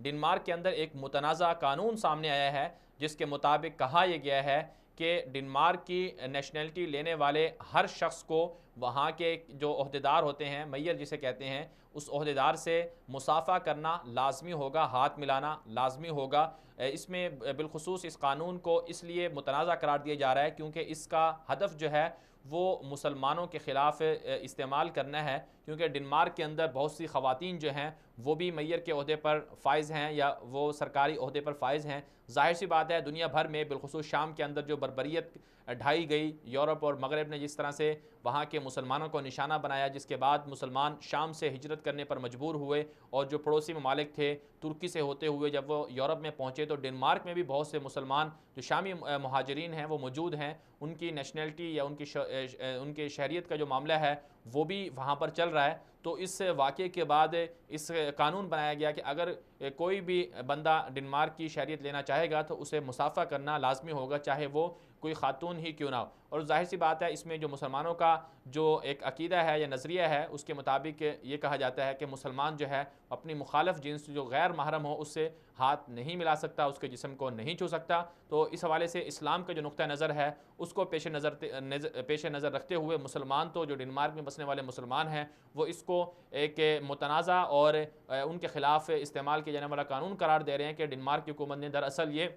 Denmark کے اندر ایک متنازع قانون سامنے آیا ہے جس کے مطابق کہا یہ گیا ہے کہ ڈنمارک کی نیشنلٹی لینے والے ہر شخص کو وہاں کے جو عہدیدار ہوتے ہیں، میئر جسے کہتے ہیں، اس عہدیدار سے مصافحہ کرنا لازمی ہوگا، ہاتھ ملانا لازمی ہوگا۔ اس میں بالخصوص اس قانون کو اس لیے متنازع قرار دیا جا رہا ہے کیونکہ اس کا ہدف جو ہے وہ مسلمانوں کے خلاف استعمال کرنا ہے، کیونکہ ڈنمارک کے اندر بہت سی خواتین جو ہیں وہ بھی میئر کے عہدے پر فائز ہیں یا وہ سرکاری عہدے پر فائز ہیں۔ ظاہر سی بات ہے دنیا بھر میں بالخصوص شام کے اندر جو بربریت ڈھائی گئی، یورپ اور مغرب نے جس طرح سے وہاں کے مسلمانوں کو نشانہ بنایا، جس کے بعد مسلمان شام سے ہجرت کرنے پر مجبور ہوئے اور جو پڑوسی ممالک تھے ترکی سے ہوتے ہوئے جب وہ یورپ میں پہنچے تو ڈنمارک میں بھی بہت سے مسلمان جو شامی مہاجرین ہیں وہ موجود ہیں، ان کی نیشنلٹی یا ان کی شہریت کا جو معاملہ ہے وہ بھی وہاں پر چل رہا ہے۔ تو اس واقعے کے بعد اس قانون بنایا گیا کہ اگر کوئی بھی بندہ ڈنمارک کی شہریت لینا چاہے گا تو اسے مصافحہ کرنا لازمی ہوگا، چاہے وہ کوئی خاتون ہی کیوں نہ ہو۔ اور ظاہر سی بات ہے اس میں جو مسلمانوں کا جو ایک عقیدہ ہے یا نظریہ ہے اس کے مطابق یہ کہا جاتا ہے کہ مسلمان جو ہے اپنی مخالف جنس جو غیر محرم ہو اس سے ہاتھ نہیں ملا سکتا، اس کے جسم کو نہیں چھو سکتا۔ تو اس حوالے سے اسلام کا جو نقطہ نظر ہے اس کو پیش نظر رکھتے ہوئے مسلمان تو جو ڈنمارک میں بسنے والے مسلمان ہیں وہ اس کو ایک متنازع اور ان کے خلاف استعمال کیا جانے والا قانون قرار دے رہے ہیں کہ ڈنمارک کی حکومت نے دراصل یہ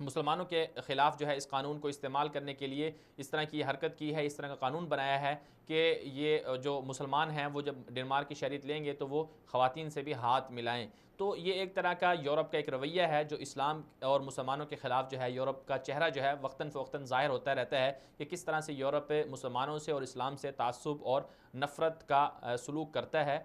مسلمانوں کے خلاف جو ہے اس قانون کو استعمال کرنے کے لیے اس طرح کی حرکت کی ہے، اس طرح کا قانون بنایا ہے کہ یہ جو مسلمان ہیں وہ جب ڈنمارک کی شہریت لیں گے تو وہ خواتین سے بھی ہاتھ ملائیں۔ تو یہ ایک طرح کا یورپ کا ایک رویہ ہے جو اسلام اور مسلمانوں کے خلاف جو ہے یورپ کا چہرہ جو ہے وقتاً فوقتاً ظاہر ہوتا رہتا ہے کہ کس طرح سے یورپ مسلمانوں سے اور اسلام سے تعصب اور نفرت کا سلوک کرتا ہے۔